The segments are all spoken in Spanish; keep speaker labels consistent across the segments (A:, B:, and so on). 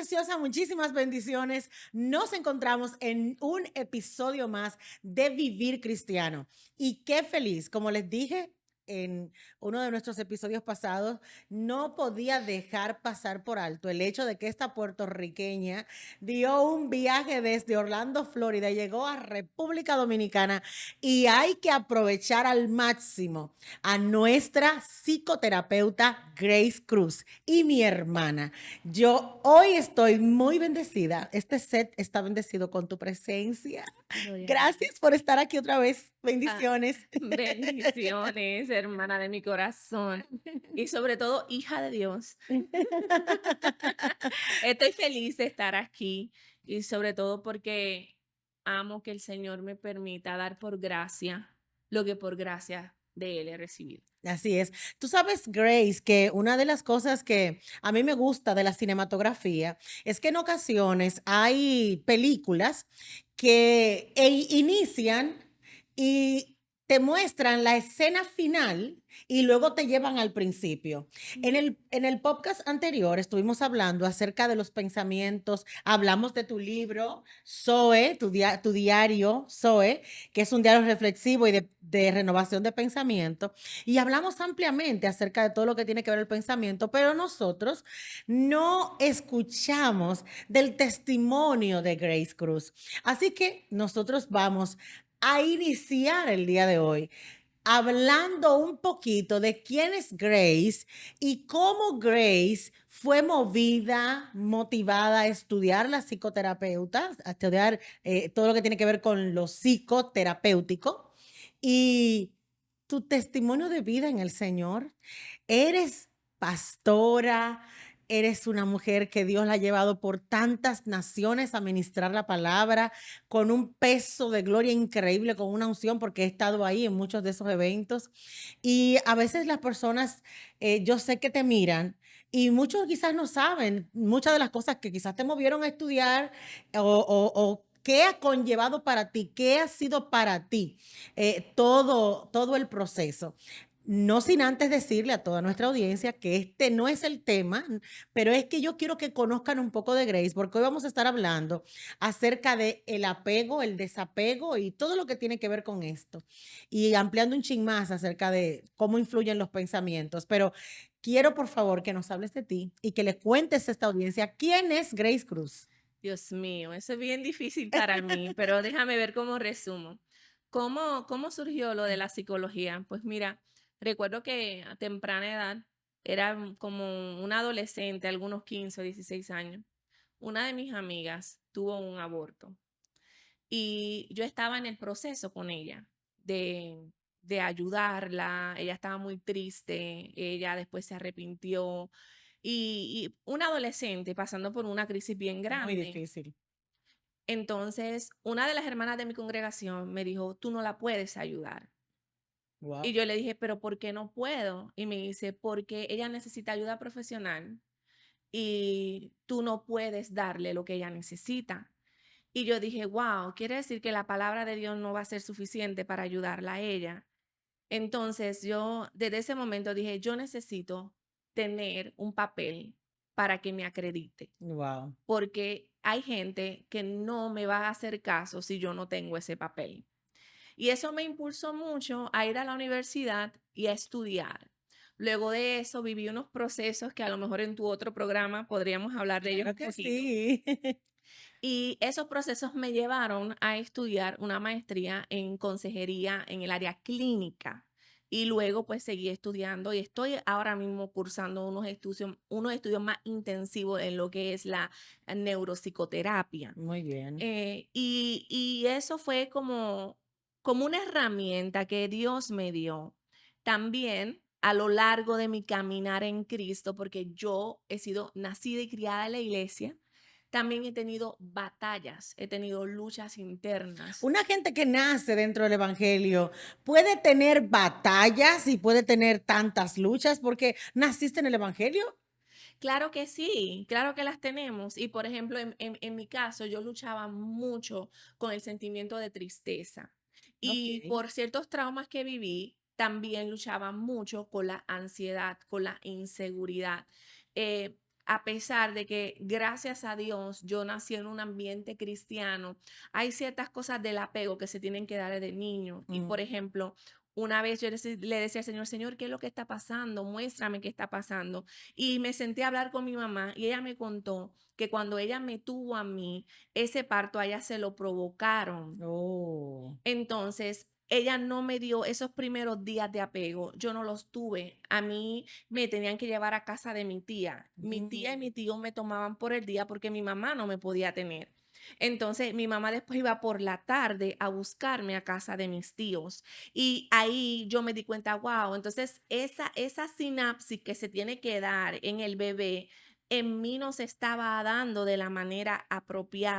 A: preciosa, muchísimas bendiciones. Nos encontramos en un episodio más de Vivir Cristiano. Y qué feliz, como les dije en uno de nuestros episodios pasados, no podía dejar pasar por alto el hecho de que esta puertorriqueña dio un viaje desde Orlando, Florida, llegó a República Dominicana y hay que aprovechar al máximo a nuestra psicoterapeuta Grace Cruz y mi hermana. Yo hoy estoy muy bendecida. Este set está bendecido con tu presencia.
B: Gloria a Dios.
A: Gracias por estar aquí otra vez.
B: Ah,
A: Bendiciones.
B: bendiciones, hermana de mi corazón. Y sobre todo, hija de Dios. Estoy feliz de estar aquí y sobre todo porque amo que el Señor me permita dar por gracia lo que por gracia de Él he recibido.
A: Así es. Tú sabes, Grace, que una de las cosas que a mí me gusta de la cinematografía es que en ocasiones hay películas que inician y te muestran la escena final y luego te llevan al principio. En
B: Ujú.
A: el podcast anterior estuvimos hablando acerca de los pensamientos, hablamos de tu libro, Zoe, tu diario, Zoe, que es un diario reflexivo y de renovación de pensamiento. Y hablamos ampliamente acerca de todo lo que tiene que ver el pensamiento, pero nosotros no escuchamos del testimonio de Grace Cruz. Así que nosotros vamos a iniciar el día de hoy hablando un poquito de quién es Grace y cómo Grace fue movida, motivada a estudiar la psicoterapeuta, a estudiar todo lo que tiene que ver con lo psicoterapéutico y tu testimonio de vida en el Señor. Eres pastora, eres una mujer que Dios la ha llevado por tantas naciones a ministrar la palabra con un peso de gloria increíble, con una unción, porque he estado ahí en muchos de esos eventos. Y a veces las personas, yo sé que te miran y muchos quizás no saben muchas de las cosas que quizás te movieron a estudiar o qué ha conllevado para ti, qué ha sido para ti todo el proceso. No sin antes decirle a toda nuestra audiencia que este no es el tema, pero es que yo quiero que conozcan un poco de Grace, porque hoy vamos a estar hablando acerca de el apego, el desapego y todo lo que tiene que ver con esto. Y ampliando un chin más acerca de cómo influyen los pensamientos. Pero quiero, por favor, que nos hables de ti y que le cuentes a esta audiencia quién es Grace Cruz.
B: Dios mío, eso es bien difícil para mí, pero déjame ver cómo resumo. ¿Cómo surgió lo de la psicología? Pues mira, recuerdo que a temprana edad, era como una adolescente, algunos 15 o 16 años, una de mis amigas tuvo un aborto y yo estaba en el proceso con ella de ayudarla. Ella estaba muy triste, ella después se arrepintió y una adolescente pasando por una crisis bien
A: Muy
B: grande.
A: difícil.
B: Entonces, una de las hermanas de mi congregación me dijo: "Tú no la puedes ayudar". Y
A: Wow.
B: yo le dije: "¿Pero por qué no puedo?". Y me dice: "Porque ella necesita ayuda profesional y tú no puedes darle lo que ella necesita". Y yo dije: "Guau, quiere decir que la palabra de Dios no va a ser suficiente para ayudarla a ella". Entonces, yo desde ese momento dije: "Yo necesito tener un papel para que me acredite".
A: Wow.
B: Porque hay gente que no me va a hacer caso si yo no tengo ese papel. Y eso me impulsó mucho a ir a la universidad y a estudiar. Luego de eso viví unos procesos que a lo mejor en tu otro programa podríamos hablar de ellos
A: Claro
B: un
A: que
B: poquito.
A: sí.
B: Y esos procesos me llevaron a estudiar una maestría en consejería en el área clínica. Y luego pues seguí estudiando y estoy ahora mismo cursando unos estudios más intensivos en lo que es la neuropsicoterapia.
A: Muy bien.
B: Y eso fue como una herramienta que Dios me dio. También a lo largo de mi caminar en Cristo, porque yo he sido nacida y criada en la iglesia, también he tenido batallas, he tenido luchas internas.
A: Una gente que nace dentro del evangelio puede tener batallas y puede tener tantas luchas porque naciste en el evangelio.
B: Claro que sí, claro que las tenemos. Y por ejemplo, en mi caso, yo luchaba mucho con el sentimiento de tristeza.
A: Ok.
B: Y por ciertos traumas que viví, también luchaba mucho con la ansiedad, con la inseguridad. a pesar de que, gracias a Dios, yo nací en un ambiente cristiano, hay ciertas cosas del apego que se tienen que dar desde niño. Y,
A: Mm.
B: por ejemplo, una vez yo le decía al Señor, Señor, ¿qué es lo que está pasando? Muéstrame qué está pasando. Y me senté a hablar con mi mamá y ella me contó que cuando ella me tuvo a mí, ese parto a ella se lo provocaron.
A: Oh.
B: Entonces, ella no me dio esos primeros días de apego, yo no los tuve. A mí me tenían que llevar a casa de mi tía. Mi tía y
A: Mm.
B: mi tío me tomaban por el día porque mi mamá no me podía tener. Entonces, mi mamá después iba por la tarde a buscarme a casa de mis tíos. Y ahí yo me di cuenta, wow, entonces esa sinapsis que se tiene que dar en el bebé, en mí no se estaba dando de la manera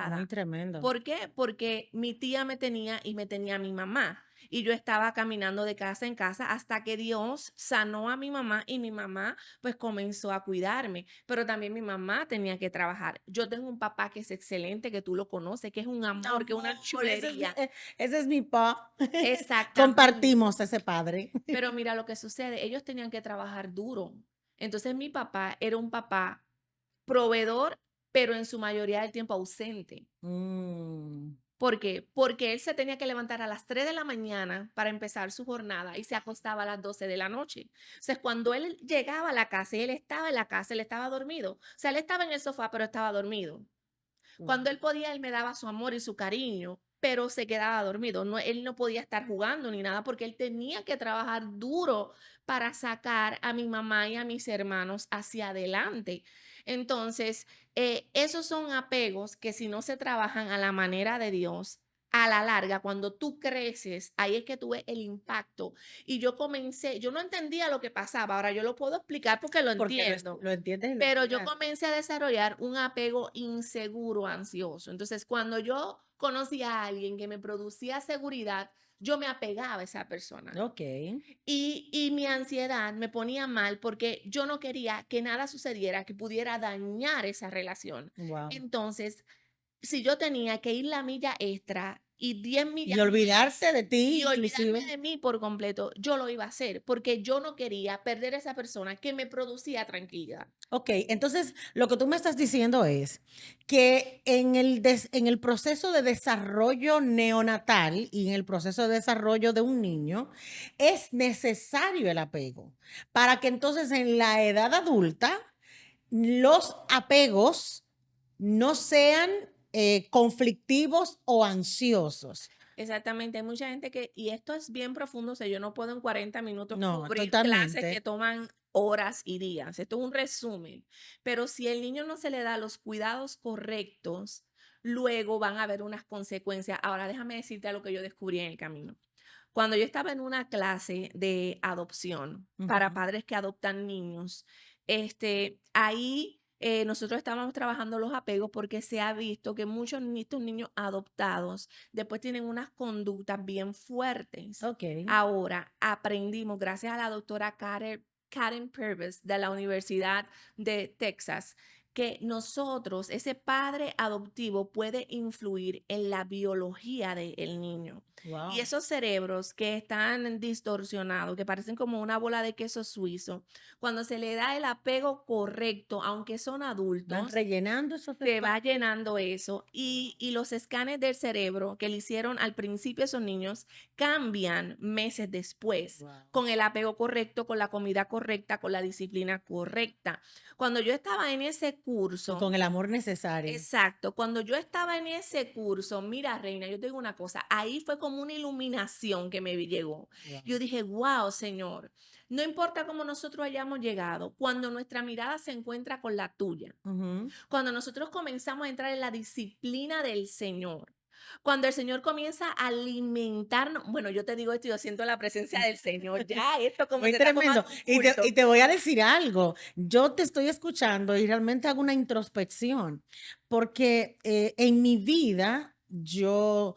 A: Muy
B: apropiada.
A: tremendo.
B: ¿Por qué? Porque mi tía me tenía y me tenía a mi mamá. Y yo estaba caminando de casa en casa hasta que Dios sanó a mi mamá y mi mamá pues comenzó a cuidarme. Pero también mi mamá tenía que trabajar. Yo tengo un papá que es excelente, que tú lo conoces, que es un amor, que es una
A: Amor,
B: chulería.
A: ese es mi pa.
B: Exactamente.
A: Compartimos ese padre.
B: Pero mira lo que sucede, ellos tenían que trabajar duro. Entonces mi papá era un papá proveedor, pero en su mayoría del tiempo ausente.
A: Mm.
B: ¿Por qué? Porque él se tenía que levantar a las 3 de la mañana para empezar su jornada y se acostaba a las 12 de la noche. O sea, cuando él llegaba a la casa y él estaba en la casa, él estaba dormido. O sea, él estaba en el sofá, pero estaba dormido. Cuando él podía, él me daba su amor y su cariño, pero se quedaba dormido. No, él no podía estar jugando ni nada porque él tenía que trabajar duro para sacar a mi mamá y a mis hermanos hacia adelante. Entonces, esos son apegos que si no se trabajan a la manera de Dios, a la larga, cuando tú creces, ahí es que tú ves el impacto. Y yo comencé, yo no entendía lo que pasaba, ahora yo lo puedo explicar porque lo
A: Porque
B: entiendo,
A: lo entiendes y lo
B: pero yo
A: estudiaste.
B: comencé a desarrollar un apego inseguro, ansioso. Entonces, cuando yo conocí a alguien que me producía seguridad, yo me apegaba a esa persona.
A: Okey.
B: Y mi ansiedad me ponía mal porque yo no quería que nada sucediera que pudiera dañar esa relación.
A: Guau.
B: Entonces, si yo tenía que ir la milla extra y 10
A: Y
B: millas
A: olvidarte
B: más
A: de ti,
B: y olvidarme
A: inclusive.
B: de mí por completo, yo lo iba a hacer porque yo no quería perder esa persona que me producía tranquilidad.
A: Okey, entonces, lo que tú me estás diciendo es que en el proceso de desarrollo neonatal y en el proceso de desarrollo de un niño, es necesario el apego, para que entonces en la edad adulta los apegos no sean, conflictivos o ansiosos.
B: Exactamente, hay mucha gente que, y esto es bien profundo, o sea, yo no puedo en 40 minutos
A: No,
B: cubrir clases que
A: totalmente.
B: toman horas y días. Esto es un resumen. Pero si el niño no se le da los cuidados correctos, luego van a haber unas consecuencias. Ahora, déjame decirte lo que yo descubrí en el camino. Cuando yo estaba en una clase de adopción para
A: Ujú.
B: padres que adoptan niños, ahí nosotros estábamos trabajando los apegos porque se ha visto que muchos estos niños adoptados después tienen unas conductas bien fuertes.
A: Okey.
B: Ahora aprendimos, gracias a la doctora Karen Purvis de la Universidad de Texas, que nosotros, ese padre adoptivo puede influir en la biología del niño. Y
A: Guau.
B: esos cerebros que están distorsionados, que parecen como una bola de queso suizo, cuando se le da el apego correcto, aunque son
A: Van
B: adultos,
A: rellenando esos
B: se va
A: espacios.
B: llenando eso y los escanes del cerebro que le hicieron al principio a esos niños cambian meses después
A: Guau.
B: con el apego correcto, con la comida correcta, con la disciplina correcta. Cuando yo estaba en ese
A: Y
B: curso,
A: con el amor necesario.
B: exacto, cuando yo estaba en ese curso, mira, Reina, yo te digo una cosa, ahí fue como una iluminación que me llegó.
A: Guau.
B: Yo dije, wow, Señor, no importa cómo nosotros hayamos llegado, cuando nuestra mirada se encuentra con la tuya,
A: Ujú.
B: cuando nosotros comenzamos a entrar en la disciplina del Señor, cuando el Señor comienza a alimentarnos, bueno, yo te digo esto, yo siento la presencia del Señor, ya esto como
A: Muy
B: se está
A: tremendo.
B: formando un
A: Y
B: culto.
A: te voy a decir algo, yo te estoy escuchando y realmente hago una introspección, porque, en mi vida yo,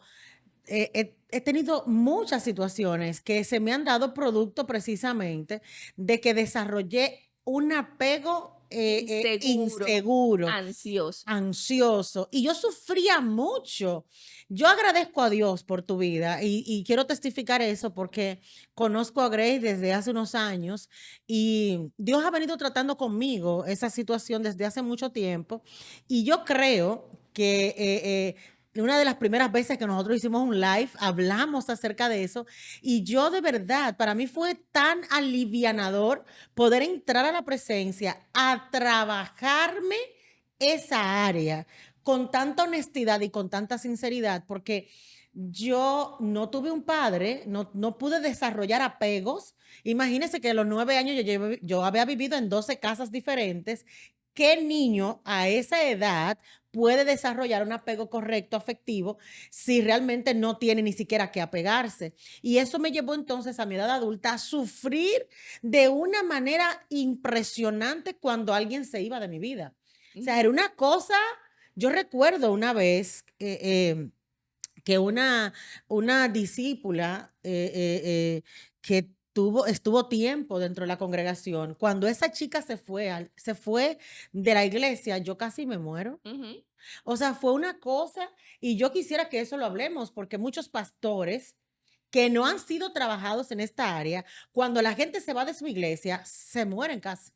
A: he tenido muchas situaciones que se me han dado producto precisamente de que desarrollé un apego
B: inseguro,
A: inseguro,
B: ansioso.
A: ansioso, y yo sufría mucho. Yo agradezco a Dios por tu vida y quiero testificar eso porque conozco a Grace desde hace unos años y Dios ha venido tratando conmigo esa situación desde hace mucho tiempo y yo creo que una de las primeras veces que nosotros hicimos un live, hablamos acerca de eso y yo de verdad, para mí fue tan alivianador poder entrar a la presencia, a trabajarme esa área con tanta honestidad y con tanta sinceridad, porque yo no tuve un padre, no pude desarrollar apegos. Imagínense que a los 9 años yo había vivido en 12 casas diferentes. ¿Qué niño a esa edad puede desarrollar un apego correcto, afectivo, si realmente no tiene ni siquiera que apegarse? Y eso me llevó entonces a mi edad adulta a sufrir de una manera impresionante cuando alguien se iba de mi vida. O sea, era
B: Ujú,
A: una cosa, yo recuerdo una vez que una discípula que estuvo tiempo dentro de la congregación, cuando esa chica se fue de la iglesia, yo casi me muero.
B: ujú,
A: O sea, fue una cosa, y yo quisiera que eso lo hablemos, porque muchos pastores que no han sido trabajados en esta área, cuando la gente se va de su iglesia, se mueren casi.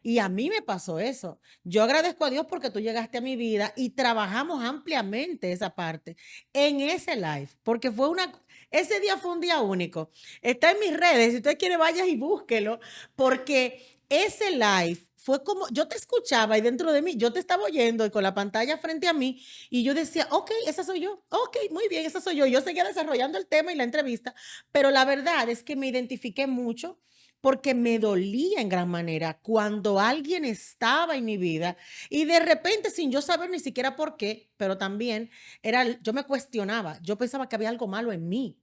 A: Y a mí me pasó eso. Yo agradezco a Dios porque tú llegaste a mi vida y trabajamos ampliamente esa parte en ese live, porque ese día fue un día único. Está en mis redes, si usted quiere vaya y búsquelo, porque ese live fue como, yo te escuchaba y dentro de mí, yo te estaba oyendo y con la pantalla frente a mí y yo decía, ok, esa soy yo, ok, muy bien, esa soy yo. Yo seguía desarrollando el tema y la entrevista, pero la verdad es que me identifiqué mucho porque me dolía en gran manera cuando alguien estaba en mi vida y de repente sin yo saber ni siquiera por qué, pero también yo me cuestionaba, yo pensaba que había algo malo en mí.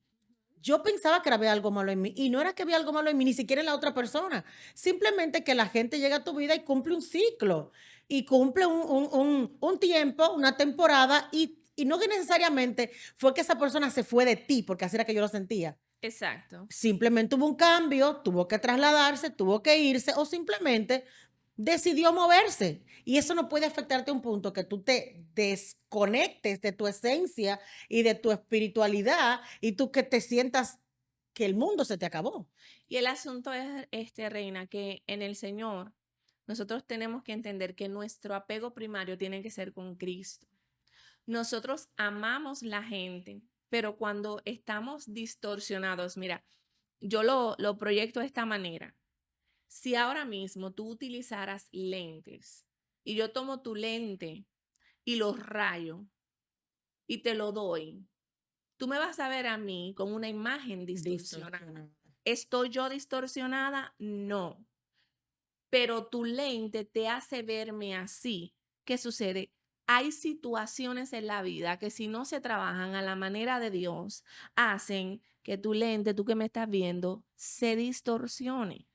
A: Yo pensaba que había algo malo en mí y no era que había algo malo en mí, ni siquiera en la otra persona. Simplemente que la gente llega a tu vida y cumple un ciclo y cumple un tiempo, una temporada y no que necesariamente fue que esa persona se fue de ti, porque así era que yo lo sentía.
B: exacto.
A: Simplemente hubo un cambio, tuvo que trasladarse, tuvo que irse o simplemente decidió moverse. Y eso no puede afectarte a un punto que tú te desconectes de tu esencia y de tu espiritualidad y tú que te sientas que el mundo se te acabó.
B: Y el asunto es, Reina, que en el Señor nosotros tenemos que entender que nuestro apego primario tiene que ser con Cristo. Nosotros amamos la gente, pero cuando estamos distorsionados, mira, yo lo proyecto de esta manera. Si ahora mismo tú utilizaras lentes y yo tomo tu lente y los rayo y te lo doy, tú me vas a ver a mí con una imagen distorsionada.
A: Distorsionada.
B: ¿Estoy yo distorsionada? No, pero tu lente te hace verme así. ¿Qué sucede? Hay situaciones en la vida que si no se trabajan a la manera de Dios, hacen que tu lente, tú que me estás viendo, se distorsione.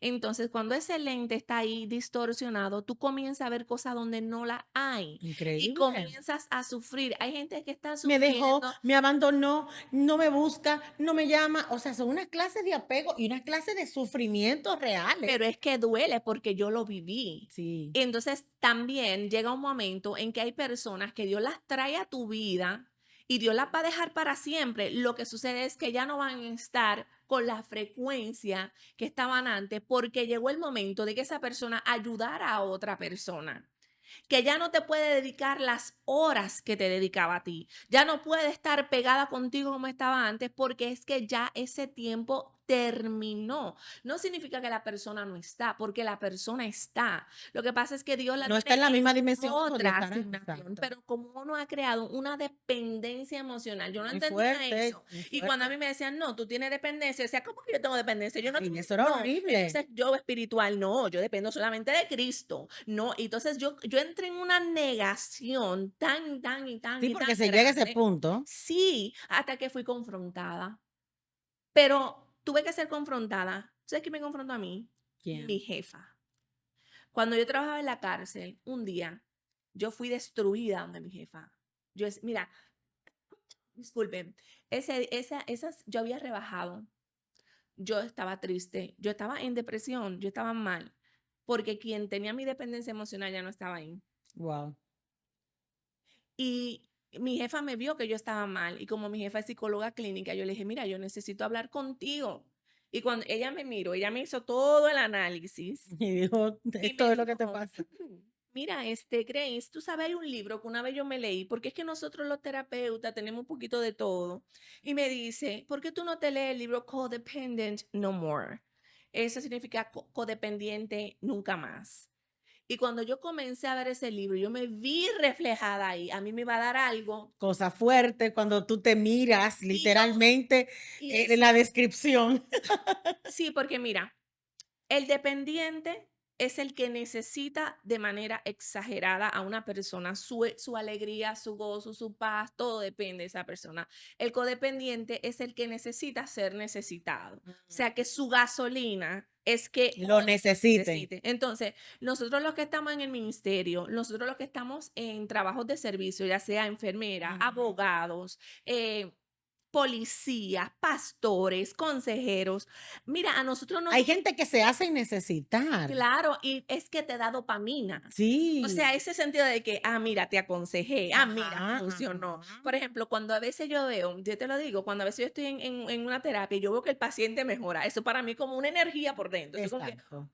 B: Entonces, cuando ese lente está ahí distorsionado, tú comienzas a ver cosas donde no la hay y
A: Increíble.
B: comienzas a sufrir. Hay gente que está
A: Me dejó,
B: sufriendo.
A: me abandonó, no me busca, no me llama. O sea, son unas clases de apego y unas clases de sufrimiento
B: Pero
A: reales.
B: es que duele porque yo lo viví.
A: Sí,
B: Entonces también llega un momento en que hay personas que Dios las trae a tu vida y Dios las va a dejar para siempre. Lo que sucede es que ya no van a estar con la frecuencia que estaban antes porque llegó el momento de que esa persona ayudara a otra persona, que ya no te puede dedicar las horas que te dedicaba a ti, ya no puede estar pegada contigo como estaba antes porque es que ya ese tiempo terminó. No significa que la persona no está, porque la persona está. Lo que pasa es que Dios la
A: no está
B: tiene
A: en la
B: en
A: misma dimensión que podía
B: otra
A: estar
B: asignación,
A: exacto.
B: pero como uno ha creado una dependencia emocional, yo no
A: Muy
B: entendía
A: fuerte,
B: eso.
A: muy
B: Y cuando a
A: fuerte.
B: mí me decían, no, tú tienes dependencia, yo decía, ¿cómo que yo tengo dependencia? Yo no
A: Y
B: tengo,
A: eso era
B: no,
A: horrible.
B: entonces yo espiritual, no, yo dependo solamente de Cristo, no, y entonces yo entré en una negación tan, tan y tan
A: Sí,
B: y
A: porque
B: tan
A: se llega a ese
B: grande,
A: punto.
B: sí, hasta que fui confrontada, pero tuve que ser confrontada. ¿Sabes quién me confrontó a mí? Mi
A: ¿Quién?
B: jefa. Cuando yo trabajaba en la cárcel, un día, yo fui destruida donde mi jefa. Mira, disculpen, yo había rebajado, yo estaba triste, yo estaba en depresión, yo estaba mal, porque quien tenía mi dependencia emocional ya no estaba ahí.
A: Wow.
B: Y mi jefa me vio que yo estaba mal y como mi jefa es psicóloga clínica, yo le dije, mira, yo necesito hablar contigo. Y cuando ella me miró, ella me hizo todo el análisis
A: Y dijo,
B: y me
A: esto es lo que te
B: dijo,
A: pasa.
B: mira, Grace, tú sabes, hay un libro que una vez yo me leí, porque es que nosotros los terapeutas tenemos un poquito de todo. Y me dice, ¿por qué tú no te lees el libro Codependent No More? Eso significa codependiente nunca más. Y cuando yo comencé a ver ese libro, yo me vi reflejada ahí. A mí me iba a dar algo.
A: Cosa fuerte cuando tú te miras
B: Y yo,
A: literalmente
B: y
A: en la descripción.
B: sí, porque mira, el dependiente es el que necesita de manera exagerada a una persona, su alegría, su gozo, su paz, todo depende de esa persona. El codependiente es el que necesita ser necesitado. O sea, que su gasolina es que
A: Lo
B: otro
A: necesiten.
B: necesite. Entonces, nosotros los que estamos en el ministerio, nosotros los que estamos en trabajos de servicio, ya sea enfermeras,
A: Ujú.
B: abogados, policías, pastores, consejeros. Mira, a nosotros nos
A: Hay gente que se hace necesitar.
B: claro, y es que te da dopamina. O
A: Sí.
B: sea, ese sentido de que, mira, te aconsejé, mira,
A: Ajá,
B: funcionó.
A: ajá.
B: Por ejemplo, cuando a veces yo veo, yo te lo digo, cuando a veces yo estoy en una terapia y yo veo que el paciente mejora, eso para mí como una energía por dentro. Eso como que,
A: Exacto,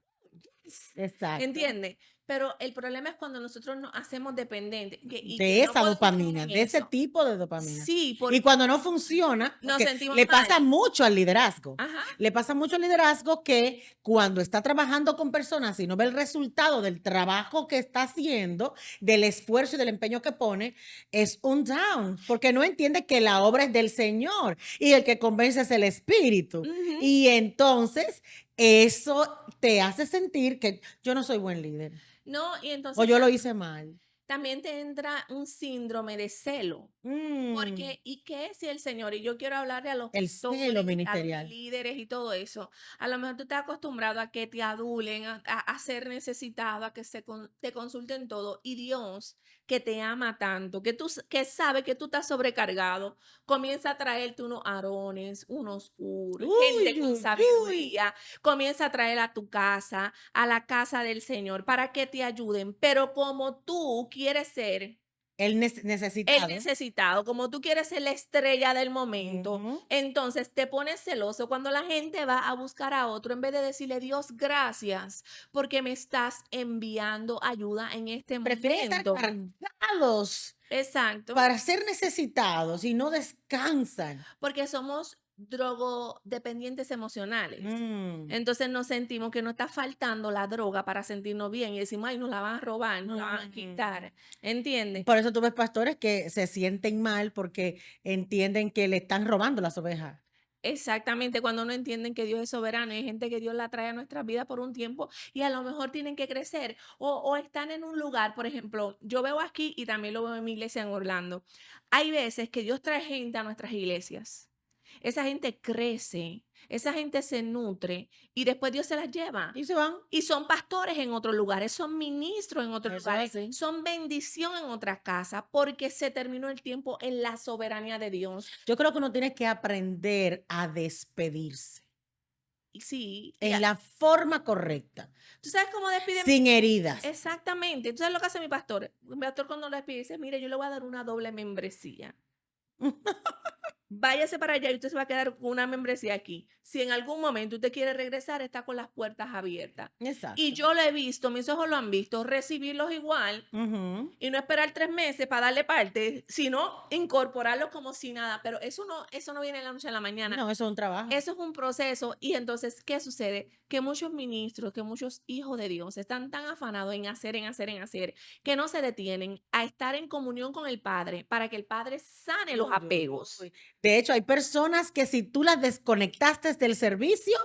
B: yes,
A: exacto.
B: ¿entiendes? Pero el problema es cuando nosotros nos hacemos dependientes y que
A: De
B: no
A: esa
B: podemos caer
A: dopamina,
B: en
A: de ese
B: eso.
A: tipo de dopamina.
B: Sí,
A: Y
B: porque
A: cuando no funciona,
B: nos
A: porque
B: sentimos
A: le
B: mal.
A: pasa mucho al liderazgo.
B: Ajá.
A: Le pasa mucho al liderazgo que cuando está trabajando con personas y no ve el resultado del trabajo que está haciendo, del esfuerzo y del empeño que pone, es un down, porque no entiende que la obra es del Señor y el que convence es el Espíritu.
B: Ujú.
A: Y entonces eso te hace sentir que yo no soy buen líder
B: No, y
A: o
B: entonces
A: yo lo hice mal.
B: también te entra un síndrome de celo.
A: Mm,
B: Porque, ¿y qué si el Señor? Y yo quiero hablarle a los
A: el celo
B: pastores, a los
A: ministerial.
B: líderes y todo eso. A lo mejor tú estás acostumbrado a que te adulen, a ser necesitado, a que te consulten todo. Y Dios, que te ama tanto, que sabe que tú estás sobrecargado, comienza a traerte unos Aarones, unos
A: Uy,
B: gente con
A: uy, uy.
B: sabiduría, comienza a traer a tu casa, a la casa del Señor, para que te ayuden. Pero como tú quieres ser
A: El
B: el
A: necesitado.
B: necesitado, como tú quieres ser la estrella del momento,
A: Ujú.
B: entonces te pones celoso cuando la gente va a buscar a otro en vez de decirle, Dios, gracias, porque me estás enviando ayuda en este
A: Prefieren estar
B: momento.
A: cargados
B: Exacto,
A: para ser necesitados y no descansan.
B: porque somos drogodependientes emocionales.
A: Mm,
B: Entonces nos sentimos que nos está faltando la droga para sentirnos bien y decimos, ay, nos la van a robar, nos la van a
A: mm.
B: quitar. ¿Entiendes?
A: Por eso tú ves pastores que se sienten mal porque entienden que le están robando las ovejas.
B: Exactamente, cuando no entienden que Dios es soberano, hay gente que Dios la trae a nuestra vida por un tiempo y a lo mejor tienen que crecer o están en un lugar, por ejemplo, yo veo aquí y también lo veo en mi iglesia en Orlando. Hay veces que Dios trae gente a nuestras iglesias. Esa gente crece, esa gente se nutre y después Dios se las lleva.
A: Y se van.
B: Y son pastores en otros lugares, son ministros en otros
A: Eso es
B: lugares,
A: así.
B: son bendición en otras casas porque se terminó el tiempo en la soberanía de Dios.
A: Yo creo que uno tiene que aprender a despedirse
B: Y sí,
A: en la forma correcta,
B: ¿tú sabes cómo despiden?
A: sin heridas.
B: Exactamente. ¿Tú sabes lo que hace mi pastor? Mi pastor cuando lo despide dice, mire, yo le voy a dar una doble membresía. Váyase para allá y usted se va a quedar con una membresía aquí. Si en algún momento usted quiere regresar, está con las puertas abiertas. Y
A: Exacto.
B: yo lo he visto, mis ojos lo han visto, recibirlos igual
A: Ujú.
B: y no esperar 3 meses para darle parte, sino incorporarlos como si nada. Pero eso no viene de la noche a la mañana.
A: No, eso es un trabajo.
B: Eso es un proceso y entonces, ¿qué sucede? Que muchos ministros, que muchos hijos de Dios están tan afanados en hacer, en hacer, en hacer, que no se detienen a estar en comunión con el Padre para que el Padre sane los
A: Uy, uy,
B: apegos.
A: uy. De hecho, hay personas que si tú las desconectaste del servicio,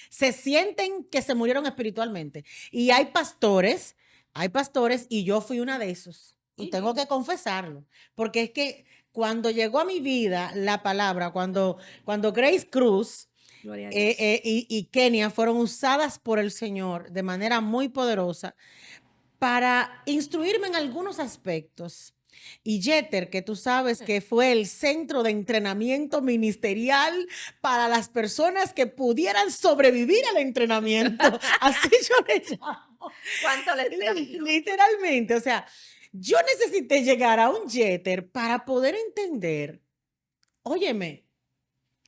A: se sienten que se murieron espiritualmente. Y hay pastores, y yo fui una de esos. Y tengo
B: Ujú.
A: que confesarlo, porque es que cuando llegó a mi vida la palabra, cuando Grace Cruz
B: Gloria a Dios.
A: y Kenia fueron usadas por el Señor de manera muy poderosa para instruirme en algunos aspectos. Y Jeter, que tú sabes que fue el centro de entrenamiento ministerial para las personas que pudieran sobrevivir al entrenamiento, así yo le llamo.
B: ¿Cuánto le extraño?
A: Literalmente, o sea, yo necesité llegar a un jeter para poder entender, óyeme,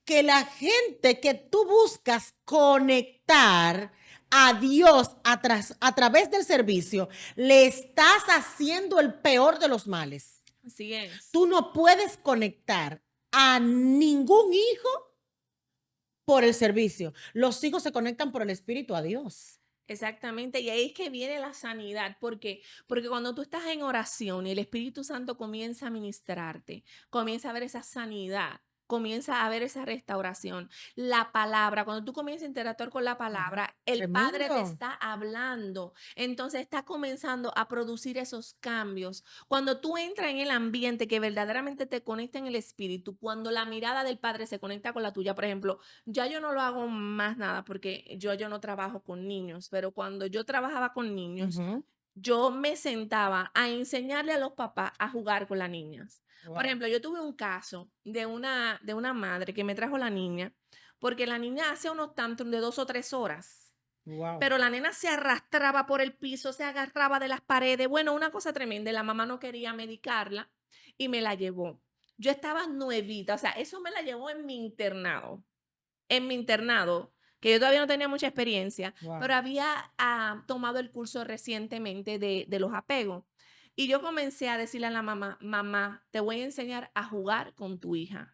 A: que la gente que tú buscas conectar a Dios a través del servicio, le estás haciendo el peor de los males.
B: Así es.
A: Tú no puedes conectar a ningún hijo por el servicio. Los hijos se conectan por el Espíritu a Dios.
B: Exactamente, y ahí es que viene la sanidad, porque cuando tú estás en oración y el Espíritu Santo comienza a ministrarte, comienza a ver esa sanidad, comienza a ver esa restauración. La palabra, cuando tú comienzas a interactuar con la
A: Ujú.
B: palabra, el Padre te
A: Tremendo.
B: está hablando, entonces está comenzando a producir esos cambios. Cuando tú entras en el ambiente que verdaderamente te conecta en el Espíritu, cuando la mirada del Padre se conecta con la tuya, por ejemplo, ya yo no lo hago más nada porque yo no trabajo con niños, pero cuando yo trabajaba con niños,
A: Ujú.
B: yo me sentaba a enseñarle a los papás a jugar con las niñas. Por
A: Wow.
B: ejemplo, yo tuve un caso de una madre que me trajo la niña, porque la niña hacía unos tantos de 2 o 3 horas,
A: Wow.
B: pero la nena se arrastraba por el piso, se agarraba de las paredes, bueno, una cosa tremenda, y la mamá no quería medicarla y me la llevó. Yo estaba nuevita, o sea, eso me la llevó en mi internado, que yo todavía no tenía mucha experiencia,
A: Wow.
B: pero había tomado el curso recientemente de los apegos. Y yo comencé a decirle a la mamá, mamá, te voy a enseñar a jugar con tu hija.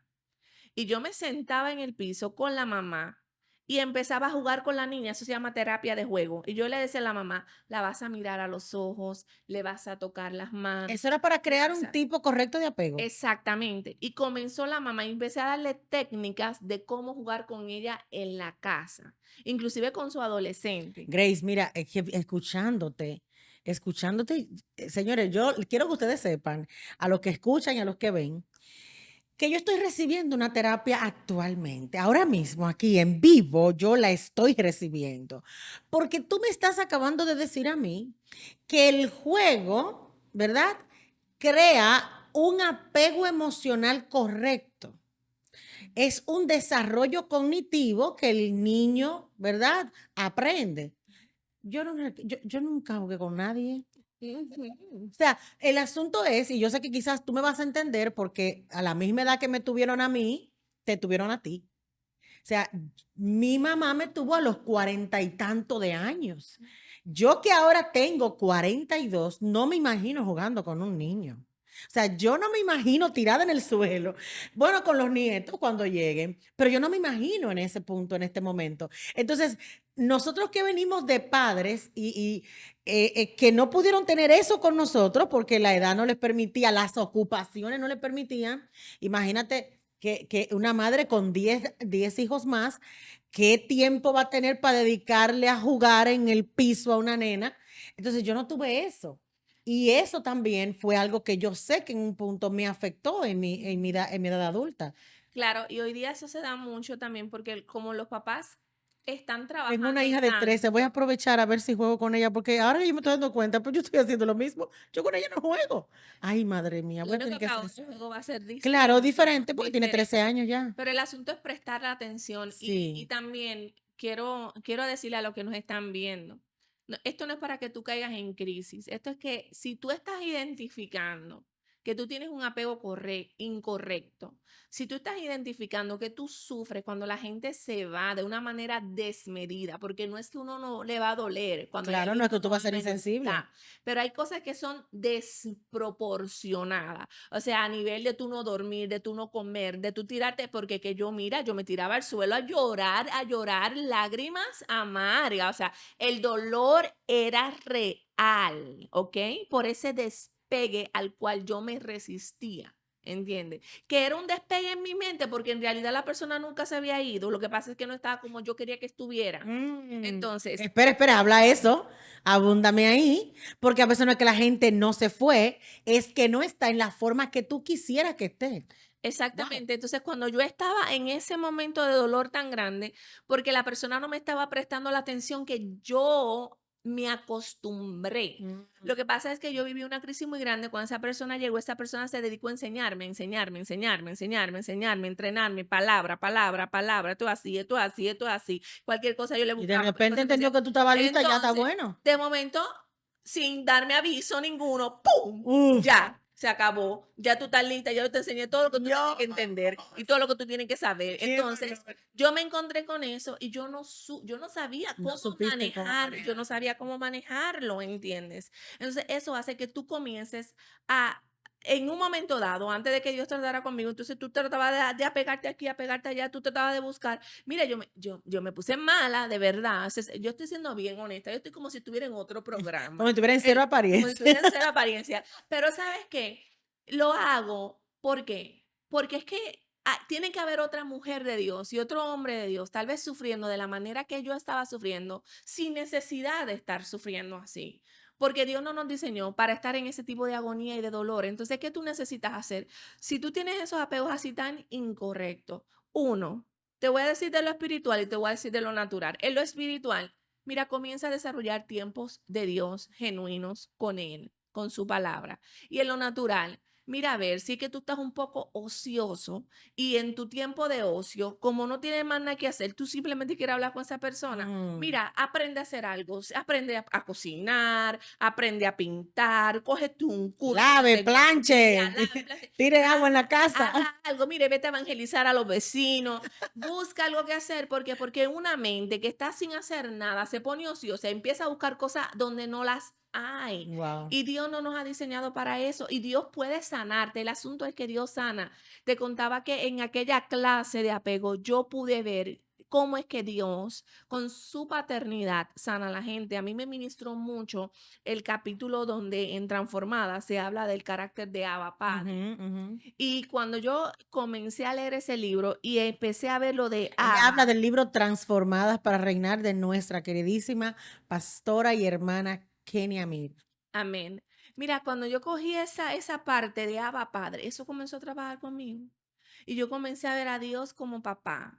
B: Y yo me sentaba en el piso con la mamá y empezaba a jugar con la niña, eso se llama terapia de juego. Y yo le decía a la mamá, la vas a mirar a los ojos, le vas a tocar las manos,
A: Eso era para
B: le
A: crear
B: vas
A: un
B: a...
A: tipo correcto de apego.
B: Exactamente. Y comenzó la mamá y empecé a darle técnicas de cómo jugar con ella en la casa, inclusive con su adolescente.
A: Grace, mira, es que escuchándote, señores, yo quiero que ustedes sepan, a los que escuchan y a los que ven, que yo estoy recibiendo una terapia actualmente. Ahora mismo, aquí en vivo, yo la estoy recibiendo. Porque tú me estás acabando de decir a mí que el juego, ¿verdad? Crea un apego emocional correcto. Es un desarrollo cognitivo que el niño, ¿verdad? Aprende. Yo nunca jugué con nadie.
B: Ujú.
A: O sea, el asunto es, y yo sé que quizás tú me vas a entender porque a la misma edad que me tuvieron a mí, te tuvieron a ti. O sea, mi mamá me tuvo a los 40 y tanto de años. Yo que ahora tengo 42, no me imagino jugando con un niño. O sea, yo no me imagino tirada en el suelo. Bueno, con los nietos cuando lleguen, pero yo no me imagino en ese punto, en este momento. Entonces, nosotros que venimos de padres y que no pudieron tener eso con nosotros porque la edad no les permitía, las ocupaciones no les permitían, imagínate que una madre con 10 hijos más, ¿qué tiempo va a tener para dedicarle a jugar en el piso a una nena? Entonces yo no tuve eso. Y eso también fue algo que yo sé que en un punto me afectó en mi edad adulta.
B: Claro, y hoy día eso se da mucho también porque como los papás están
A: Tengo una
B: trabajando
A: hija de 13, voy a
B: tanto.
A: aprovechar a ver si juego con ella, porque ahora que yo me estoy dando cuenta, pues yo estoy haciendo lo mismo. Yo con ella no juego. Ay, madre mía,
B: Lo
A: voy a tener
B: único
A: que
B: que
A: hacer
B: ahora
A: eso.
B: el juego va a ser
A: Claro,
B: distinto,
A: diferente, porque tiene 13
B: diferente.
A: años ya.
B: Pero el asunto es prestar la atención y
A: Sí.
B: también quiero decirle a los que nos están viendo, esto no es para que tú caigas en crisis, esto es que si tú estás identificando que tú tienes un apego incorrecto, si tú estás identificando que tú sufres cuando la gente se va de una manera desmedida, porque no es que uno no le va a doler cuando hay
A: Claro, no
B: alguien
A: es
B: que
A: que tú vas a ser
B: usualmente no
A: insensible.
B: está, pero hay cosas que son desproporcionadas. O sea, a nivel de tú no dormir, de tú no comer, de tú tirarte, porque que yo, mira, yo me tiraba al suelo a llorar, lágrimas amargas. O sea, el dolor era real, ¿ok? Por ese despegue al cual yo me resistía. ¿Entiendes? Que era un despegue en mi mente porque en realidad la persona nunca se había ido. Lo que pasa es que no estaba como yo quería que estuviera. Entonces,
A: Espera, espera, habla eso, abúndame ahí, porque a veces no es que la gente no se fue, es que no está en la forma que tú quisieras que esté. Wow.
B: exactamente. Entonces, cuando yo estaba en ese momento de dolor tan grande, porque la persona no me estaba prestando la atención que yo me acostumbré.
A: Mm.
B: Lo que pasa es que yo viví una crisis muy grande cuando esa persona llegó, esa persona se dedicó a enseñarme, enseñarme, enseñarme, enseñarme, enseñarme, entrenarme, palabra, palabra, palabra, esto así, esto así, esto así. Cualquier cosa yo le
A: Y de
B: buscaba, cualquier
A: repente
B: cosa me
A: entendió
B: decía.
A: que tú estabas lista, ya está
B: Entonces,
A: bueno.
B: de momento, sin darme aviso ninguno, ¡pum!
A: Uf.
B: Ya, se acabó. Ya tú estás lista, ya yo te enseñé todo lo que tú tienes que entender y todo lo que tú tienes que saber.
A: Qué
B: Entonces,
A: dolor.
B: yo me encontré con eso y yo no sabía
A: No
B: cómo
A: supiste cómo
B: manejar, yo no
A: manejar.
B: sabía cómo manejarlo, ¿entiendes? Entonces, eso hace que tú comiences a, en un momento dado, antes de que Dios tratara conmigo, entonces tú tratabas de apegarte aquí, apegarte allá, tú tratabas de buscar. Mira, yo me puse mala, de verdad. Yo estoy siendo bien honesta, yo estoy como si estuviera en otro
A: Como si
B: programa,
A: tuviera en cero
B: como si
A: apariencia.
B: estuviera en cero apariencia. Pero ¿sabes qué? Lo hago, ¿por qué? Porque es que tiene que haber otra mujer de Dios y otro hombre de Dios, tal vez sufriendo de la manera que yo estaba sufriendo, sin necesidad de estar sufriendo así. Porque Dios no nos diseñó para estar en ese tipo de agonía y de dolor. Entonces, ¿qué tú necesitas hacer? Si tú tienes esos apegos así tan incorrectos, uno, te voy a decir de lo espiritual y te voy a decir de lo natural. En lo espiritual, mira, comienza a desarrollar tiempos de Dios genuinos con Él, con su palabra. Y en lo natural, mira a ver si es que tú estás un poco ocioso y en tu tiempo de ocio, como no tienes más nada que hacer, tú simplemente quieres hablar con esa persona.
A: Mm.
B: Mira, aprende a hacer algo, aprende a cocinar, aprende a pintar, coge tú un curso de
A: Lave,
B: tecnología,
A: planche,
B: lave, planche,
A: tire agua en la
B: haga,
A: casa.
B: haga algo, mire, vete a evangelizar a los vecinos, busca algo que hacer, porque una mente que está sin hacer nada se pone ociosa, empieza a buscar cosas donde no las hay.
A: Wow.
B: Y Dios no nos ha diseñado para eso. Y Dios puede sanarte. El asunto es que Dios sana. Te contaba que en aquella clase de apego yo pude ver cómo es que Dios, con su paternidad, sana a la gente. A mí me ministró mucho el capítulo donde en Transformada se habla del carácter de Abba
A: Ujú,
B: Padre.
A: ujú.
B: Y cuando yo comencé a leer ese libro y empecé a ver lo de
A: Ella habla
B: Abba,
A: del libro Transformadas para reinar de nuestra queridísima pastora y hermana Kenia Mir.
B: amén. Mira, cuando yo cogí esa parte de Abba Padre, eso comenzó a trabajar conmigo. Y yo comencé a ver a Dios como papá.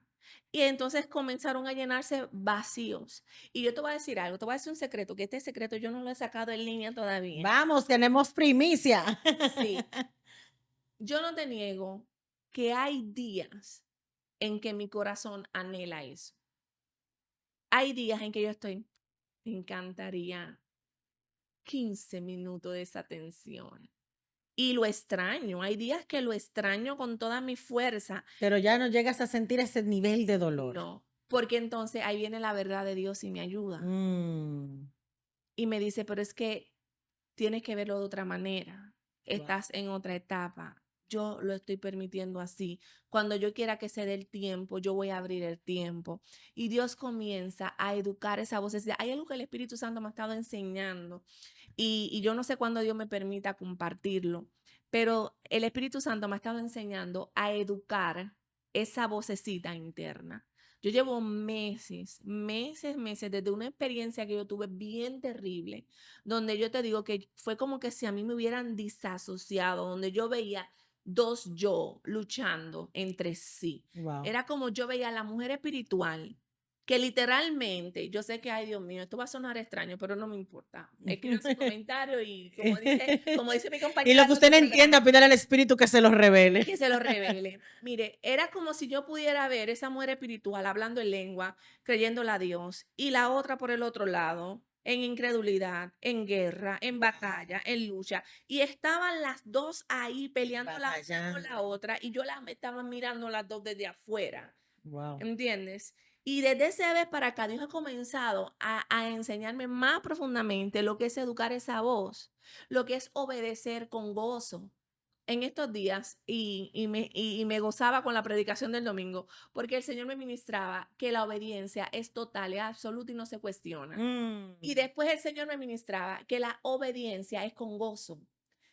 B: Y entonces comenzaron a llenarse vacíos. Y yo te voy a decir algo, te voy a decir un secreto, que este secreto yo no lo he sacado en línea todavía.
A: Vamos, tenemos primicia.
B: Sí, yo no te niego que hay días en que mi corazón anhela eso. Hay días en que yo estoy, me encantaría 15 minutos de esa atención. Y lo extraño, hay días que lo extraño con toda mi fuerza.
A: Pero ya no llegas a sentir ese nivel de dolor.
B: No, porque entonces ahí viene la verdad de Dios y me ayuda.
A: Mm,
B: Y me dice, pero es que tienes que verlo de otra manera.
A: wow.
B: Estás en otra etapa. Yo lo estoy permitiendo así. Cuando yo quiera que se dé el tiempo, yo voy a abrir el tiempo. Y Dios comienza a educar esa voz. Hay algo que el Espíritu Santo me ha estado enseñando y yo no sé cuándo Dios me permita compartirlo, pero el Espíritu Santo me ha estado enseñando a educar esa vocecita interna. Yo llevo meses, meses, meses, desde una experiencia que yo tuve bien terrible, donde yo te digo que fue como que si a mí me hubieran disasociado, donde yo veía dos yo luchando entre sí.
A: Wow.
B: Era como yo veía a la mujer espiritual que literalmente, yo sé que, ay Dios mío, esto va a sonar extraño, pero no me importa. Escriban su comentario y como dice mi
A: Y lo
B: compañera
A: que
B: de
A: usted
B: otro
A: no entienda,
B: programa,
A: pídale al Espíritu que se lo revele.
B: que se lo revele. Mire, era como si yo pudiera ver esa mujer espiritual hablando en lengua, creyéndole a Dios, y la otra por el otro lado, en incredulidad, en guerra, en batalla, en lucha. Y estaban las dos ahí peleando la una con
A: Batallando.
B: la otra, y yo las estaba mirando las dos desde afuera.
A: Wow.
B: ¿Entiendes? Y desde esa vez para acá, Dios ha comenzado a enseñarme más profundamente lo que es educar esa voz, lo que es obedecer con gozo. En estos días, y me gozaba con la predicación del domingo, porque el Señor me ministraba que la obediencia es total, es absoluta y no se cuestiona.
A: Mm,
B: Y después el Señor me ministraba que la obediencia es con gozo.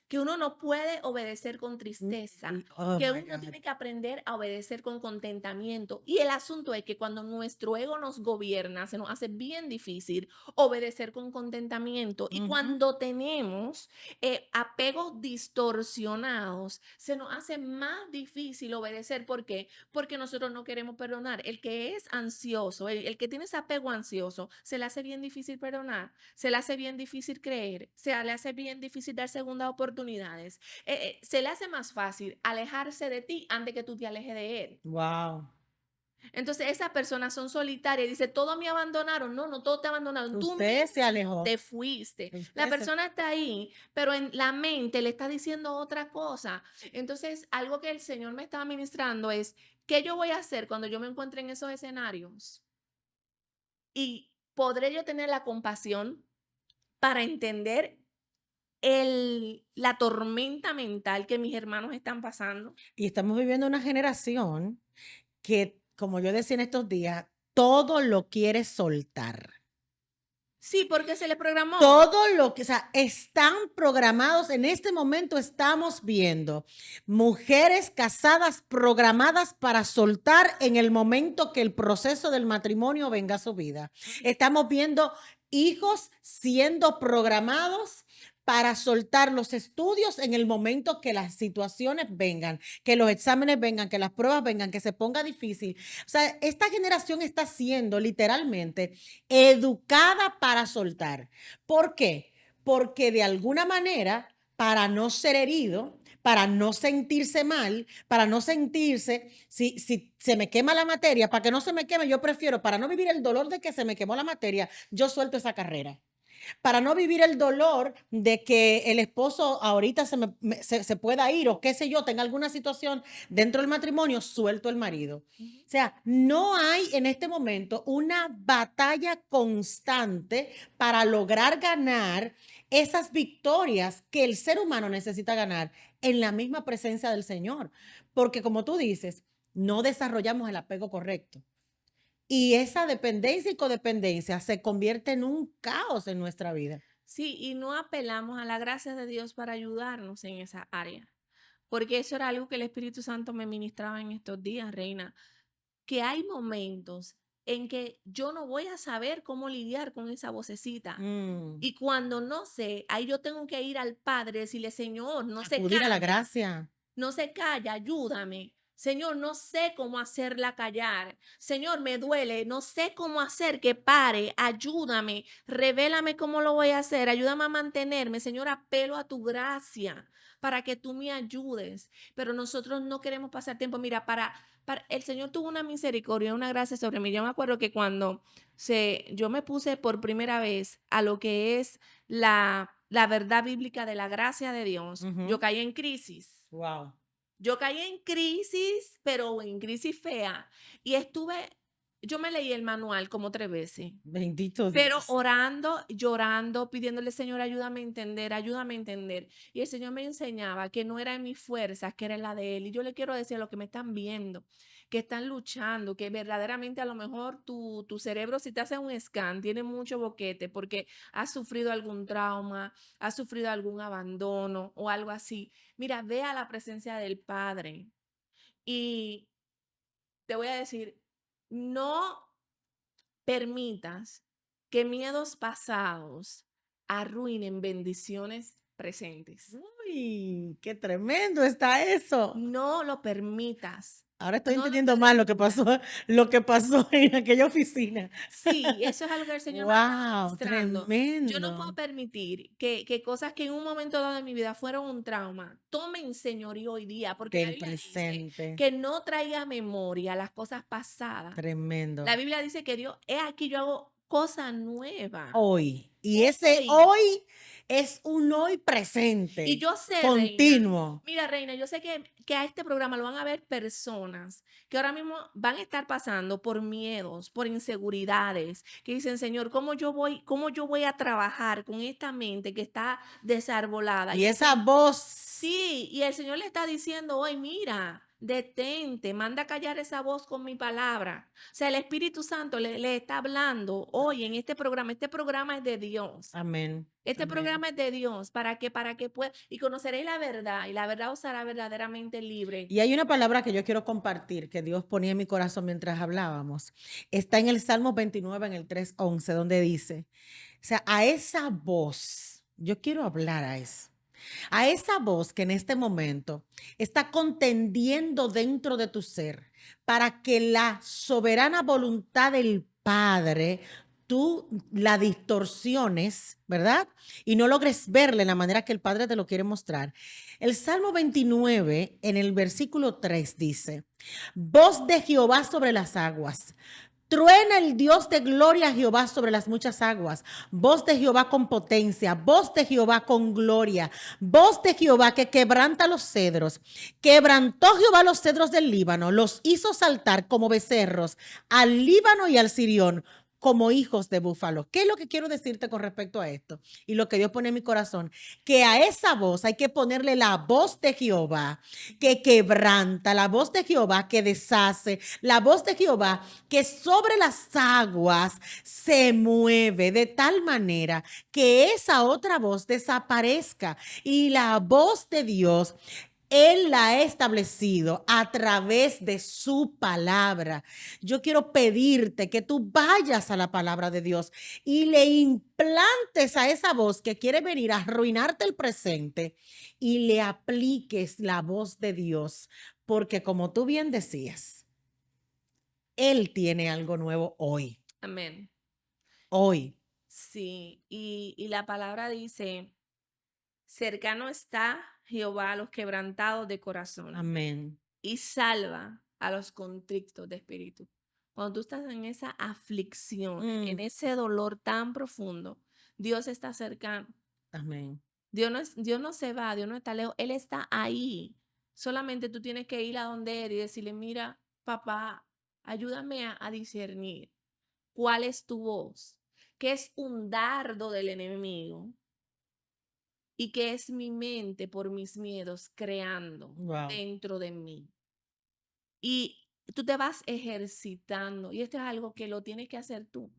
B: que uno no puede obedecer con tristeza,
A: Oh
B: que
A: my
B: uno
A: God.
B: tiene que aprender a obedecer con contentamiento. Y el asunto es que cuando nuestro ego nos gobierna, se nos hace bien difícil obedecer con contentamiento. Y
A: Ujú.
B: cuando tenemos apegos distorsionados, se nos hace más difícil obedecer. ¿Por qué? Porque nosotros no queremos perdonar. El que es ansioso, el que tiene ese apego ansioso, se le hace bien difícil perdonar, se le hace bien difícil creer, se le hace bien difícil dar segundas oportunidades. Se le hace más fácil alejarse de ti antes que tú te alejes de él.
A: Wow.
B: Entonces esas personas son solitarias. Dice, todos me abandonaron. No, no, todos te abandonaron. Tú
A: Usted se
B: mismo
A: alejó.
B: te fuiste. La
A: Usted se
B: persona está ahí, pero en la mente le está diciendo otra cosa. Entonces, algo que el Señor me estaba ministrando es, ¿qué yo voy a hacer cuando yo me encuentre en esos escenarios? Y podré yo tener la compasión para entender la tormenta mental que mis hermanos están pasando.
A: Y estamos viviendo una generación que, como yo decía en estos días, todo lo quiere soltar.
B: Sí, porque se le programó.
A: Todo lo que, o sea, están programados, en este momento estamos viendo mujeres casadas programadas para soltar en el momento que el proceso del matrimonio venga a su vida. Estamos viendo hijos siendo programados para soltar los estudios en el momento que las situaciones vengan, que los exámenes vengan, que las pruebas vengan, que se ponga difícil. O sea, esta generación está siendo literalmente educada para soltar. ¿Por qué? Porque de alguna manera, para no ser herido, para no sentirse mal, para no sentirse, si se me quema la materia, para que no se me queme, yo prefiero, para no vivir el dolor de que se me quemó la materia, yo suelto esa carrera para no vivir el dolor de que el esposo ahorita se pueda ir o qué sé yo, tenga alguna situación dentro del matrimonio, suelto el marido.
B: Ujú.
A: O sea, no hay en este momento una batalla constante para lograr ganar esas victorias que el ser humano necesita ganar en la misma presencia del Señor. Porque como tú dices, no desarrollamos el apego correcto. Y esa dependencia y codependencia se convierte en un caos en nuestra vida.
B: Sí, y no apelamos a la gracia de Dios para ayudarnos en esa área, porque eso era algo que el Espíritu Santo me ministraba en estos días, Reina, que hay momentos en que yo no voy a saber cómo lidiar con esa vocecita.
A: Mm,
B: Y cuando no sé, ahí yo tengo que ir al Padre y decirle, Señor, no se
A: acudir a la
B: calla,
A: gracia.
B: no se calla, ayúdame. Señor, no sé cómo hacerla callar. Señor, me duele, no sé cómo hacer que pare. Ayúdame, revélame cómo lo voy a hacer. Ayúdame a mantenerme. Señor, apelo a tu gracia para que tú me ayudes. Pero nosotros no queremos pasar tiempo. Mira, el Señor tuvo una misericordia, una gracia sobre mí. Yo me acuerdo que cuando yo me puse por primera vez a lo que es la verdad bíblica de la gracia de Dios, yo caí en crisis.
A: Wow.
B: Yo caí en crisis, pero en crisis fea. Y yo me leí el manual como 3 veces,
A: Bendito
B: pero
A: Dios.
B: orando, llorando, pidiéndole, Señor, ayúdame a entender, ayúdame a entender. Y el Señor me enseñaba que no era en mis fuerzas, que era en la de Él. Y yo le quiero decir a los que me están viendo, que están luchando, que verdaderamente a lo mejor tu cerebro, si te hace un scan, tiene mucho boquete porque has sufrido algún trauma, has sufrido algún abandono o algo así. Mira, ve a la presencia del Padre y te voy a decir, no permitas que miedos pasados arruinen bendiciones presentes.
A: Uy, qué tremendo está eso.
B: No lo permitas.
A: Ahora estoy
B: No lo
A: entendiendo más
B: permitas.
A: lo que pasó en aquella oficina.
B: Sí, eso es algo que el Señor me estaba
A: Wow,
B: ministrando. Yo no puedo
A: tremendo.
B: permitir que cosas que en un momento dado de mi vida fueron un trauma, tomen señorío hoy día, porque la
A: Del
B: Biblia dice
A: presente.
B: que no traiga a memoria las cosas pasadas. La
A: Tremendo.
B: Biblia dice que Dios, he aquí yo hago cosa nueva.
A: Hoy. Y ese
B: Hoy.
A: hoy es un hoy
B: Y
A: presente,
B: yo sé, Reina,
A: continuo.
B: mira, Reina, yo sé que a este programa lo van a ver personas que ahora mismo van a estar pasando por miedos, por inseguridades, que dicen, Señor, cómo yo voy a trabajar con esta mente que está desarbolada?
A: Y esa voz,
B: Sí, y el Señor le está diciendo hoy, mira, detente, manda a callar esa voz con mi palabra. O sea, el Espíritu Santo le está hablando hoy en este programa es de Dios.
A: Amén.
B: Este
A: Amén.
B: programa es de Dios para que pueda, y conoceréis la verdad, y la verdad os hará verdaderamente libre.
A: Y hay una palabra que yo quiero compartir que Dios ponía en mi corazón mientras hablábamos. Está en el Salmo 29, en el 3:11, donde dice, o sea, a esa voz, yo quiero hablar a eso. A esa voz que en este momento está contendiendo dentro de tu ser para que la soberana voluntad del Padre tú la distorsiones, ¿verdad? Y no logres verla en la manera que el Padre te lo quiere mostrar. El Salmo 29, en el versículo 3 dice, voz de Jehová sobre las aguas. Truena el Dios de gloria Jehová sobre las muchas aguas. Voz de Jehová con potencia. Voz de Jehová con gloria. Voz de Jehová que quebranta los cedros. Quebrantó Jehová los cedros del Líbano. Los hizo saltar como becerros al Líbano y al Sirión como hijos de búfalo. ¿Qué es lo que quiero decirte con respecto a esto? Y lo que Dios pone en mi corazón, que a esa voz hay que ponerle la voz de Jehová que quebranta, la voz de Jehová que deshace, la voz de Jehová que sobre las aguas se mueve de tal manera que esa otra voz desaparezca y la voz de Dios él la ha establecido a través de su palabra. Yo quiero pedirte que tú vayas a la palabra de Dios y le implantes a esa voz que quiere venir a arruinarte el presente y le apliques la voz de Dios. Porque como tú bien decías, Él tiene algo nuevo hoy.
B: Amén.
A: Hoy.
B: Sí, y la palabra dice, cercano está Jehová a los quebrantados de corazón
A: Amén.
B: y salva a los contritos de espíritu. Cuando tú estás en esa aflicción, en
A: Mm,
B: ese dolor tan profundo, Dios está cercano.
A: amén.
B: Dios no se va, Dios no está lejos, Él está ahí. Solamente tú tienes que ir a donde Él y decirle, mira, papá, ayúdame a discernir cuál es tu voz, qué es un dardo del enemigo y qué es mi mente por mis miedos creando
A: Wow.
B: dentro de mí. Y tú te vas ejercitando y esto es algo que lo tienes que hacer tú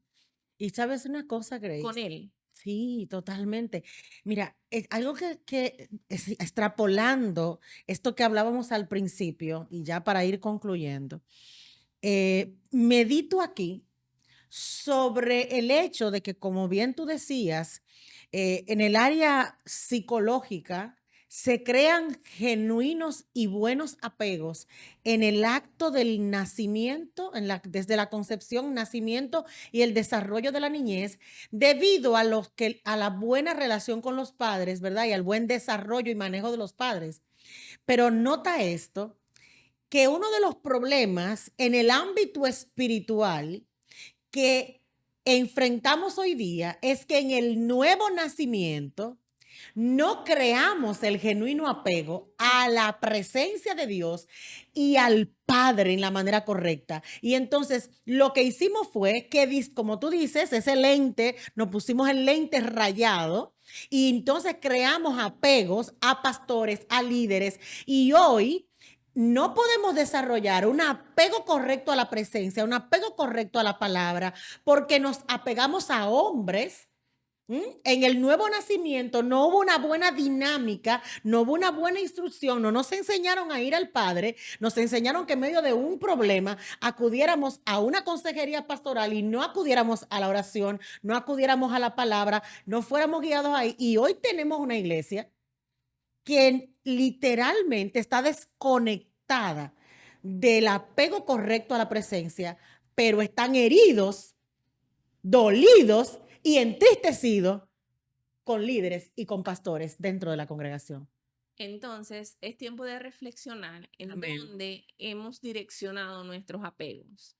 A: Y sabes una cosa,
B: con
A: Grace.
B: Él.
A: Sí, totalmente. Mira, algo extrapolando esto que hablábamos al principio y ya para ir concluyendo, medito aquí sobre el hecho de que, como bien tú decías, en el área psicológica se crean genuinos y buenos apegos en el acto del nacimiento, desde la concepción, nacimiento y el desarrollo de la niñez, debido a la buena relación con los padres, ¿verdad? Y al buen desarrollo y manejo de los padres. Pero nota esto, que uno de los problemas en el ámbito espiritual que enfrentamos hoy día es que en el nuevo nacimiento no creamos el genuino apego a la presencia de Dios y al Padre en la manera correcta. Y entonces lo que hicimos fue que, como tú dices, ese lente, nos pusimos el lente rayado y entonces creamos apegos a pastores, a líderes. Y hoy no podemos desarrollar un apego correcto a la presencia, un apego correcto a la palabra, porque nos apegamos a hombres. En el nuevo nacimiento no hubo una buena dinámica, no hubo una buena instrucción, no nos enseñaron a ir al Padre, nos enseñaron que en medio de un problema acudiéramos a una consejería pastoral y no acudiéramos a la oración, no acudiéramos a la palabra, no fuéramos guiados ahí. Y hoy tenemos una iglesia que literalmente está desconectada del apego correcto a la presencia, pero están heridos, dolidos y entristecidos con líderes y con pastores dentro de la congregación.
B: Entonces, es tiempo de reflexionar en
A: Amén.
B: dónde hemos direccionado nuestros apegos.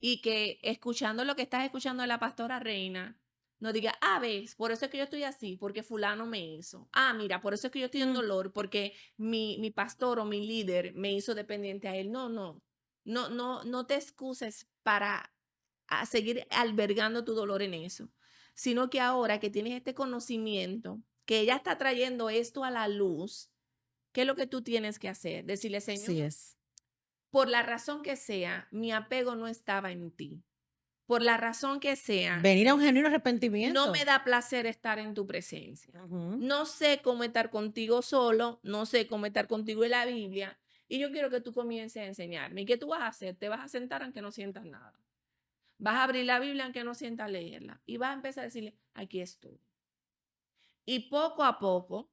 B: Y que escuchando lo que estás escuchando de la pastora Reina, no diga, ah, ves, por eso es que yo estoy así, porque fulano me hizo. Ah, mira, por eso es que yo estoy en
A: Mm,
B: dolor, porque mi pastor o mi líder me hizo dependiente a él. No, no, no te excuses para seguir albergando tu dolor en eso, sino que ahora que tienes este conocimiento, que ella está trayendo esto a la luz, ¿qué es lo que tú tienes que hacer? Decirle,
A: así
B: Señor,
A: es.
B: por la razón que sea, mi apego no estaba en ti. Por la razón que sea,
A: Venir a un genuino
B: no
A: arrepentimiento.
B: me da placer estar en tu presencia.
A: Ujú.
B: No sé cómo estar contigo solo, no sé cómo estar contigo en la Biblia, y yo quiero que tú comiences a enseñarme. ¿Y qué tú vas a hacer? Te vas a sentar aunque no sientas nada. Vas a abrir la Biblia aunque no sientas leerla. Y vas a empezar a decirle, aquí estoy. Y poco a poco,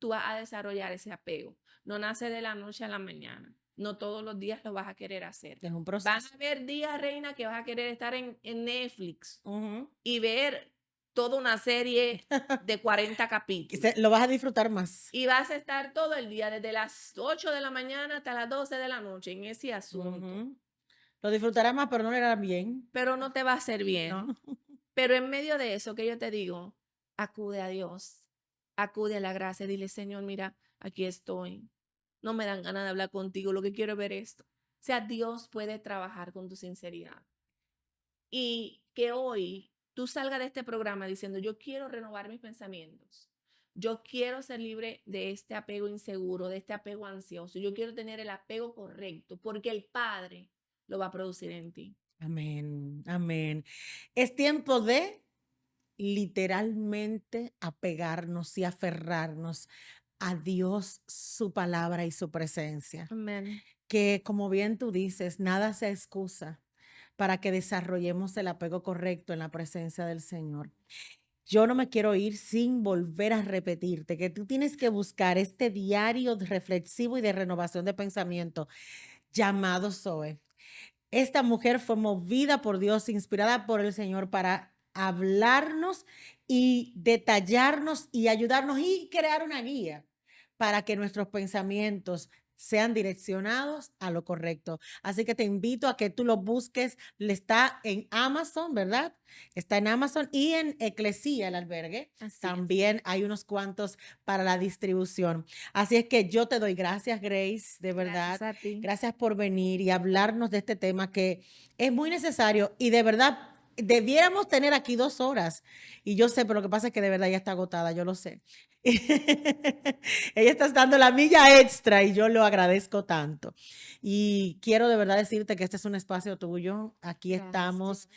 B: tú vas a desarrollar ese apego. No nace de la noche a la mañana. No todos los días lo vas a querer hacer.
A: Es un
B: Van
A: proceso.
B: a haber días, reina, que vas a querer estar en Netflix
A: Ujú.
B: y ver toda una serie de 40 capítulos.
A: Lo vas a disfrutar más.
B: Y vas a estar todo el día, desde las 8 de la mañana hasta las 12 de la noche, en ese asunto.
A: Ujú. Lo disfrutarás más, pero no le hará bien.
B: Pero no te va a hacer bien.
A: ¿No?
B: Pero en medio de eso, que yo te digo, acude a Dios, acude a la gracia, dile, Señor, mira, aquí estoy. No me dan ganas de hablar contigo, lo que quiero es ver esto. O sea, Dios puede trabajar con tu sinceridad. Y que hoy tú salgas de este programa diciendo, yo quiero renovar mis pensamientos. Yo quiero ser libre de este apego inseguro, de este apego ansioso. Yo quiero tener el apego correcto, porque el Padre lo va a producir en ti.
A: Amén, amén. Es tiempo de literalmente apegarnos y aferrarnos a Dios, su palabra y su presencia.
B: Amén.
A: Que como bien tú dices, nada se excusa para que desarrollemos el apego correcto en la presencia del Señor. Yo no me quiero ir sin volver a repetirte que tú tienes que buscar este diario reflexivo y de renovación de pensamiento llamado Zoe. Esta mujer fue movida por Dios, inspirada por el Señor para hablarnos y detallarnos y ayudarnos y crear una guía para que nuestros pensamientos sean direccionados a lo correcto. Así que te invito a que tú lo busques. Está en Amazon, ¿verdad? Está en Amazon y en Eclesia, el albergue.
B: Así es.
A: También hay unos cuantos para la distribución. Así es que yo te doy gracias, Grace, de verdad.
B: Gracias a ti.
A: Gracias por venir y hablarnos de este tema que es muy necesario y de verdad debiéramos tener aquí 2 horas. Y yo sé, pero lo que pasa es que de verdad ya está agotada, yo lo sé. Ella está dando la milla extra y yo lo agradezco tanto. Y quiero de verdad decirte que este es un espacio tuyo. Aquí estamos,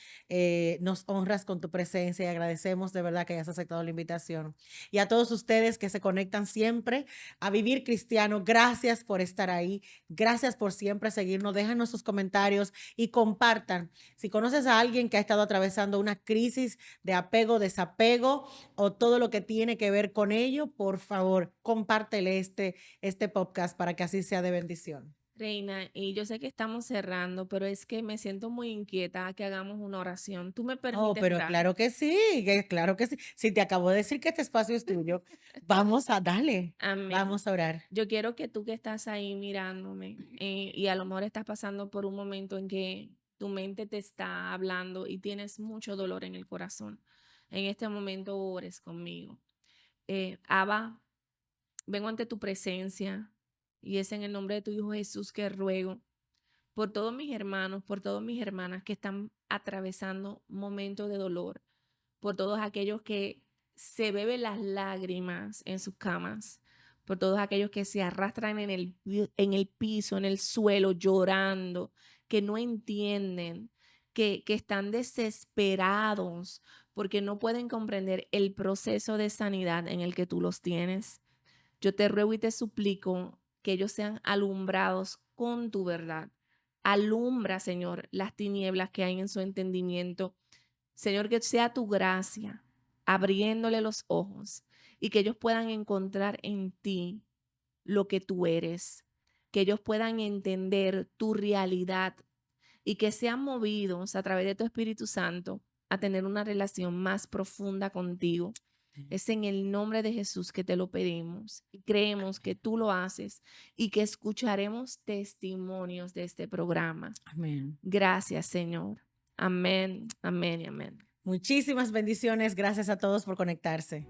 A: nos honras con tu presencia y agradecemos de verdad que hayas aceptado la invitación. Y a todos ustedes que se conectan siempre a Vivir Cristiano, gracias por estar ahí. Gracias por siempre seguirnos. Déjanos sus comentarios y compartan. Si conoces a alguien que ha estado atravesando una crisis de apego, desapego o todo lo que tiene que ver con ello, por favor, compártele este podcast para que así sea de bendición.
B: Reina, y yo sé que estamos cerrando, pero es que me siento muy inquieta que hagamos una oración. ¿Tú me
A: Oh,
B: permites
A: pero
B: orar?
A: claro que sí, claro que sí. Si te acabo de decir que este espacio es tuyo, vamos a darle,
B: Amén.
A: vamos a orar.
B: Yo quiero que tú que estás ahí mirándome y a lo mejor estás pasando por un momento en que tu mente te está hablando y tienes mucho dolor en el corazón. En este momento ores conmigo. Abba, vengo ante tu presencia y es en el nombre de tu Hijo Jesús que ruego por todos mis hermanos, por todas mis hermanas que están atravesando momentos de dolor, por todos aquellos que se beben las lágrimas en sus camas, por todos aquellos que se arrastran en el piso, en el suelo, llorando, que no entienden, que están desesperados porque no pueden comprender el proceso de sanidad en el que tú los tienes. Yo te ruego y te suplico que ellos sean alumbrados con tu verdad. Alumbra, Señor, las tinieblas que hay en su entendimiento. Señor, que sea tu gracia abriéndole los ojos y que ellos puedan encontrar en ti lo que tú eres, que ellos puedan entender tu realidad y que sean movidos a través de tu Espíritu Santo a tener una relación más profunda contigo. Es en el nombre de Jesús que te lo pedimos y creemos que tú lo haces y que escucharemos testimonios de este programa.
A: Amén.
B: Gracias, Señor. Amén, amén y amén.
A: Muchísimas bendiciones. Gracias a todos por conectarse.